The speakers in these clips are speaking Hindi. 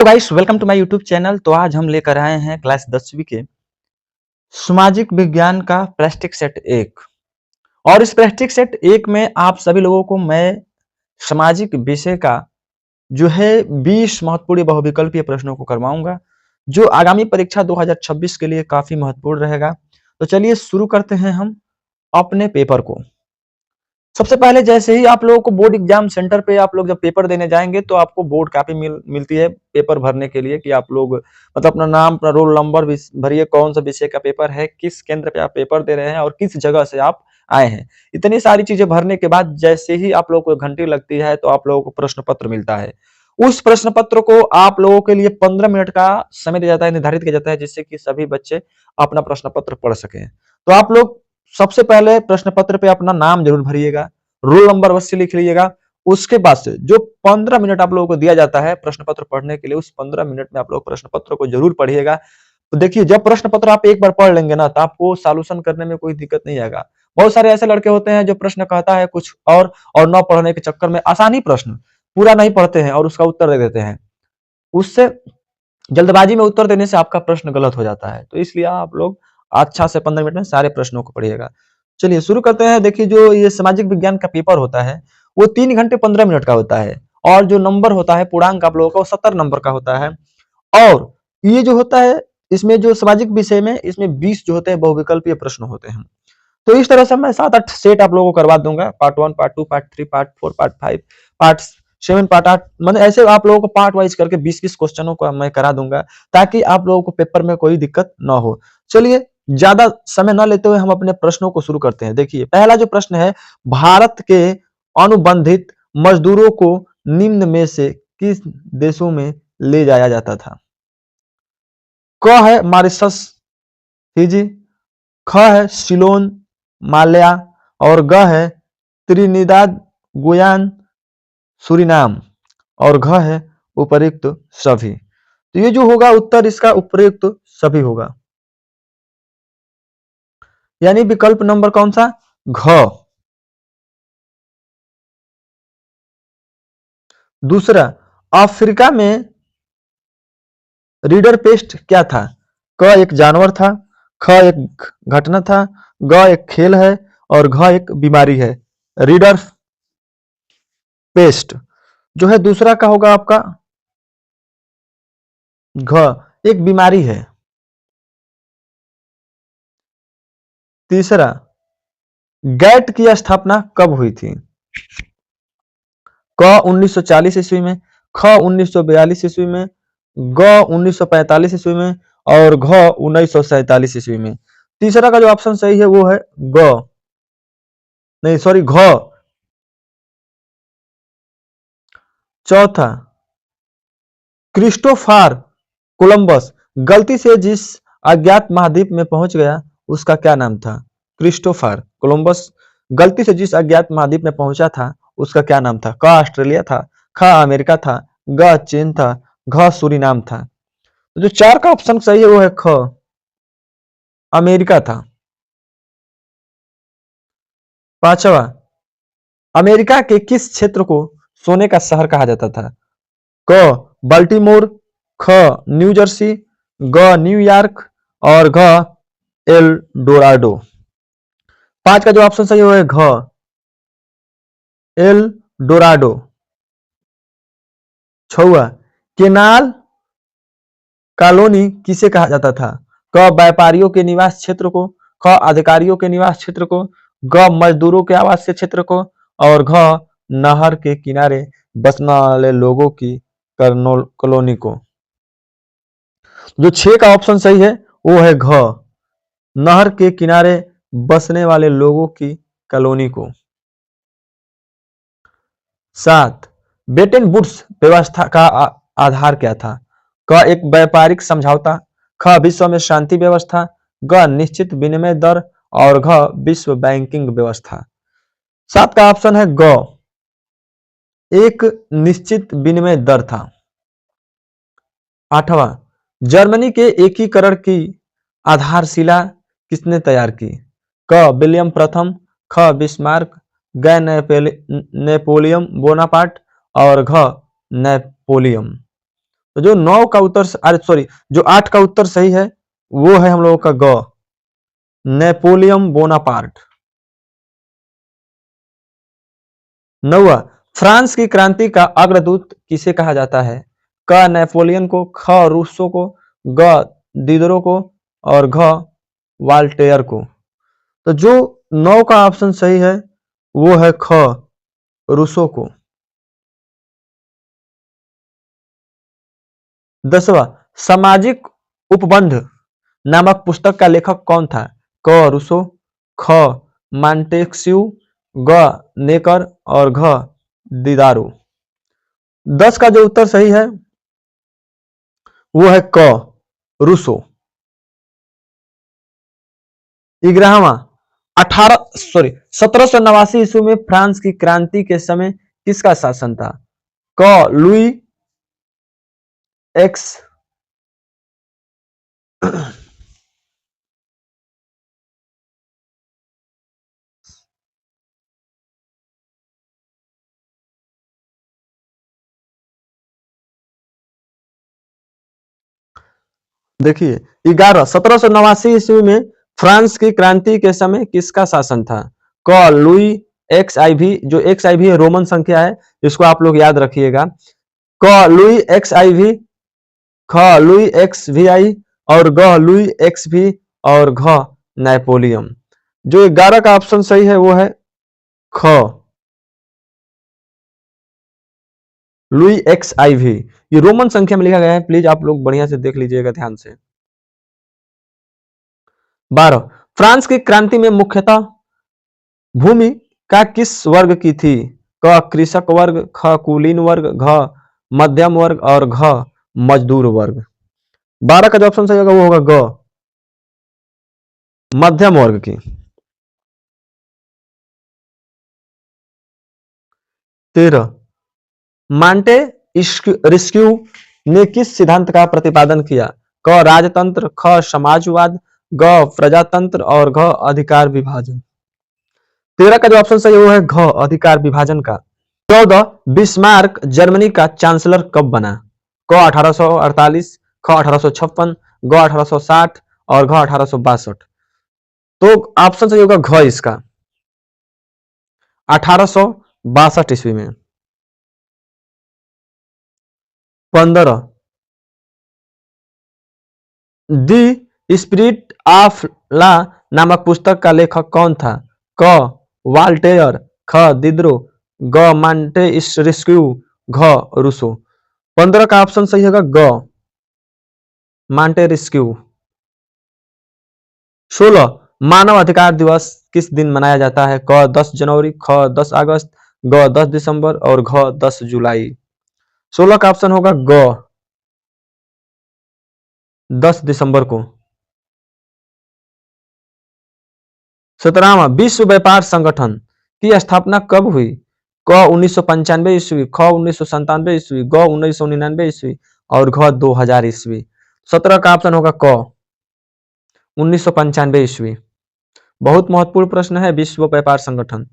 तो guys welcome to my YouTube channel. तो आज हम लेकर आए हैं क्लास 10वीं के सामाजिक विज्ञान का प्रैक्टिस सेट 1। और इस प्रैक्टिस सेट 1 में आप सभी लोगों को मैं सामाजिक विषय का जो है 20 महत्वपूर्ण बहुविकल्पीय प्रश्नों को करवाऊंगा, जो आगामी परीक्षा 2026 के लिए काफी महत्वपूर्ण रहेगा। तो चलिए शुरू करते हैं हम अपने पेपर को। सबसे पहले जैसे ही आप लोगों को बोर्ड एग्जाम सेंटर पे आप लोग जब पेपर देने जाएंगे तो आपको बोर्ड कॉपी मिलती है पेपर भरने के लिए कि आप लोग मतलब अपना नाम, अपना रोल नंबर भरिए, कौन सा विषय का पेपर है, किस केंद्र पे आप पेपर दे रहे हैं और किस जगह से आप आए हैं। इतनी सारी चीजें भरने के बाद जैसे ही आप लोगों को घंटी लगती है तो आप लोगों को प्रश्न पत्र मिलता है। उस प्रश्न पत्र को आप लोगों के लिए 15 मिनट का समय दिया जाता है, निर्धारित किया जाता है, जिससे कि सभी बच्चे अपना प्रश्न पत्र पढ़ सकें। तो आप लोग सबसे पहले प्रश्न पत्र पे अपना नाम जरूर भरिएगा, रोल नंबर अवश्य लिख लीजिएगा। उसके बाद से जो 15 मिनट आप लोगों को दिया जाता है प्रश्न पत्र पढ़ने के लिए, उस 15 मिनट में आप लोग प्रश्न पत्र को जरूर पढ़िएगा। तो देखिए, जब प्रश्न पत्र आप एक बार पढ़ लेंगे ना तो आपको सॉल्यूशन करने में कोई दिक्कत नहीं आएगा। बहुत सारे ऐसे लड़के होते हैं जो प्रश्न कहता है कुछ और न पढ़ने के चक्कर में आसानी प्रश्न पूरा नहीं पढ़ते हैं और उसका उत्तर दे देते हैं। उससे जल्दबाजी में उत्तर देने से आपका प्रश्न गलत हो जाता है। तो इसलिए आप लोग अच्छा से 15 मिनट में सारे प्रश्नों को पढ़िएगा। चलिए शुरू करते हैं। देखिए, जो ये सामाजिक विज्ञान का पेपर होता है वो 3 घंटे 15 मिनट का होता है और जो नंबर होता है पूर्णांक आप लोगों का वो 70 नंबर का होता है। और ये जो होता है इसमें जो सामाजिक विषय में इसमें 20 जो होते हैं बहुविकल्पीय प्रश्न होते हैं। तो इस तरह से मैं 7-8 सेट आप लोगों को करवा दूंगा, part 1, part 2, part 3, part 4, part 5, part 7, part 8, मतलब ऐसे आप लोगों को पार्ट वाइज करके 20-20 क्वेश्चनों को मैं करा दूंगा ताकि आप लोगों को पेपर में कोई दिक्कत ना हो। चलिए ज्यादा समय न लेते हुए हम अपने प्रश्नों को शुरू करते हैं। देखिए, पहला जो प्रश्न है, भारत के अनुबंधित मजदूरों को निम्न में से किस देशों में ले जाया जाता था? क है मॉरिशस, फिजी, ख है सिलोन, माल्या, और ग है त्रिनिदाद, गुयान, सूरीनाम, और घ है उपर्युक्त सभी। तो ये जो होगा उत्तर इसका उपर्युक्त सभी होगा, यानी विकल्प नंबर कौन सा? घ। दूसरा, अफ्रीका में रीडर पेस्ट क्या था? क एक जानवर था, ख एक घटना था, ग एक खेल है, और घ एक बीमारी है। रीडर पेस्ट जो है दूसरा का होगा आपका घ, एक बीमारी है। तीसरा, गैट की स्थापना कब हुई थी? क 1940 ईस्वी में, ख 1942 ईस्वी में, ग 1945 ईस्वी में, और घ 1947 ईस्वी में। तीसरा का जो ऑप्शन सही है वो है ग, नहीं सॉरी घ। चौथा, क्रिस्टोफर कोलंबस गलती से जिस अज्ञात महाद्वीप में पहुंच गया उसका क्या नाम था? क्रिस्टोफर कोलंबस गलती से जिस अज्ञात महाद्वीप में पहुंचा था उसका क्या नाम था? क ऑस्ट्रेलिया था, ख अमेरिका था, ग चीन था, घ सूरीनाम था। तो जो चार का ऑप्शन सही है वो है ख, अमेरिका था। पांचवा, अमेरिका के किस क्षेत्र को सोने का शहर कहा जाता था? क बल्टीमोर, ख न्यू जर्सी, ग न्यूयॉर्क, और घ एल डोराडो। पांच का जो ऑप्शन सही है वो है घ, एल डोराडो। छवा, केनाल कॉलोनी किसे कहा जाता था? क व्यापारियों के निवास क्षेत्र को, ख अधिकारियों के निवास क्षेत्र को, ग मजदूरों के आवासीय क्षेत्र को, और घ नहर के किनारे बसने वाले लोगों की कॉलोनी को। जो 6 का ऑप्शन सही है वो है घ, नहर के किनारे बसने वाले लोगों की कॉलोनी को। 7, ब्रेटन वुड्स व्यवस्था का आधार क्या था? क एक व्यापारिक समझौता, ख विश्व में शांति व्यवस्था, ग निश्चित विनिमय दर, और घ विश्व बैंकिंग व्यवस्था। 7 का ऑप्शन है ग, एक निश्चित विनिमय दर था। 8वां, जर्मनी के एकीकरण की आधारशिला किसने तैयार की? क विलियम प्रथम, ख बिस्मार्क, ग नेपोलियन बोनापार्ट, और घ नेपोलियन। तो जो 9 का उत्तर, अरे सॉरी, जो 8 का उत्तर सही है वो है हम लोगों का ग, नेपोलियन बोनापार्ट। 9वां, फ्रांस की क्रांति का अग्रदूत किसे कहा जाता है? क नेपोलियन को, ख रूसो को, ग दिदरो को और घ वाल्टेयर को। तो जो 9 का ऑप्शन सही है वो है ख रूसो को। 10वां, सामाजिक उपबंध नामक पुस्तक का लेखक कौन था? क रूसो, ख मॉन्टेस्क्यू, ग नेकर और घ दिदारो। 10 का जो उत्तर सही है वो है क रूसो। 11वां, 1789 ईस्वी में फ्रांस की क्रांति के समय किसका शासन था? क लुई एक्स देखिए, 1789 ईस्वी में फ्रांस की क्रांति के समय किसका शासन था? क लुई एक्स आई भी, जो एक्स आई भी है रोमन संख्या है, इसको आप लोग याद रखिएगा। क लुई एक्स आई भी, ख लुई एक्स वी आई और ग लुई एक्स भी और घ नेपोलियन। जो 11 का ऑप्शन सही है वो है ख लुई एक्स आई भी। ये रोमन संख्या में लिखा गया है, प्लीज आप लोग बढ़िया से देख लीजिएगा ध्यान से। 12, फ्रांस की क्रांति में मुख्यतः भूमिका किस वर्ग की थी? क कृषक वर्ग, ख कुलीन वर्ग, घ मध्यम वर्ग और घ मजदूर वर्ग। 12 का जो ऑप्शन सही होगा वो होगा ग मध्यम वर्ग की। 13, मांटे रिस्क्यू ने किस सिद्धांत का प्रतिपादन किया? क राजतंत्र, ख समाजवाद, ग प्रजातंत्र और घ अधिकार विभाजन। 13 का जो ऑप्शन सही है वो है घ अधिकार विभाजन का। 14, बिस्मार्क जर्मनी का चांसलर कब बना? क 1848, ख 1856, ग 1860 और घ 1862। तो ऑप्शन सही होगा घ इसका, 1862 ईस्वी में। 15, दी स्पिरिट ऑफ ला नामक पुस्तक का लेखक कौन था? क वाल्टेयर, ख दिदरो, ग मॉन्टेस्क्यू, घ रूसो। 15 का ऑप्शन सही होगा ग मॉन्टेस्क्यू। 16, मानव अधिकार दिवस किस दिन मनाया जाता है? क 10 जनवरी, ख 10 अगस्त, ग 10 दिसंबर और घ 10 जुलाई। 16 का ऑप्शन होगा ग 10 दिसंबर को। 17वां, विश्व व्यापार संगठन की स्थापना कब हुई? क 1995 ईस्वी, ख 1997 ईस्वी, ग 1999 ईस्वी और घ 2000 ईस्वी। 17 का ऑप्शन होगा क 1995 ईस्वी। बहुत महत्वपूर्ण प्रश्न है विश्व व्यापार संगठन।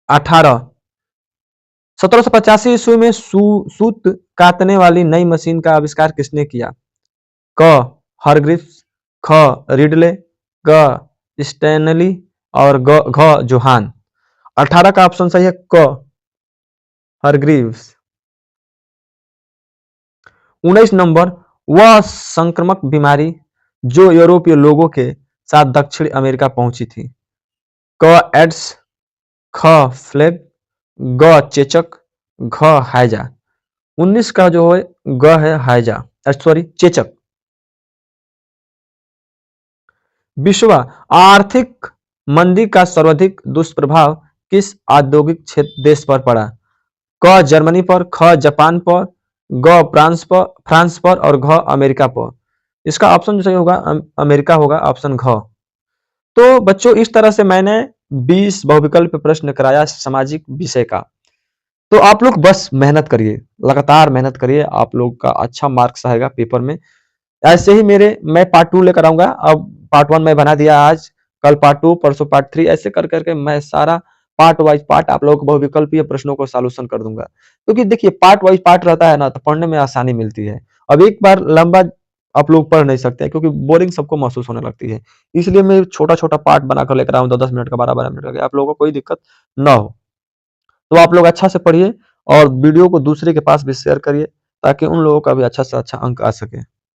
18, 1785 ईस्वी में सूत काटने वाली नई मशीन का आविष्कार किसने किया? क हरग्रीव्स, ख रिडले, ग स्टैनली और घ जोहान। 18 का ऑप्शन सही है क हरग्रीव्स। 19 नंबर, वह संक्रामक बीमारी जो यूरोपीय लोगों के साथ दक्षिण अमेरिका पहुंची थी। क एड्स, ख फ्लेग, ग चेचक, घ हैजा। 19 का जो है ग है हैजा, सॉरी चेचक। विश्व आर्थिक मंदी का सर्वाधिक दुष्प्रभाव किस औद्योगिक क्षेत्र देश पर पड़ा? क जर्मनी पर, ख जापान पर, ग फ्रांस पर और घ अमेरिका पर। इसका ऑप्शन जो सही होगा अमेरिका होगा, ऑप्शन घ। तो बच्चों इस तरह से मैंने 20 बहुविकल्प प्रश्न कराया सामाजिक विषय का। तो आप लोग बस मेहनत करिए, लगातार मेहनत करिए, आप लोग का अच्छा मार्क्स आएगा पेपर में। ऐसे ही मैं पार्ट 2 लेकर आऊंगा। अब पार्ट 1 मैं बना दिया आज, कल पार्ट 2, परसों पार्ट 3, ऐसे कर करके मैं सारा पार्ट वाइज पार्ट आप लोगों को बहुविकल्पीय प्रश्नों को सॉल्यूशन कर दूंगा, क्योंकि देखिए पार्ट वाइज पार्ट रहता है ना तो पढ़ने में आसानी मिलती है। अब एक बार लंबा आप लोग पढ़ नहीं सकते हैं, क्योंकि बोरिंग सबको महसूस होने लगती है। इसलिए मैं छोटा-छोटा पार्ट बनाकर लेकर आया हूँ 10-10 मिनट का, 12-12 मिनट का, कि आप लोगों को कोई दिक्कत ना हो। तो आप लोग अच्छा से पढ़िए और वीडियो को दूसरे के पास भी शेयर करिए, ताकि उन लोगों का भी अच्छा से अच्छा अंक आ सके।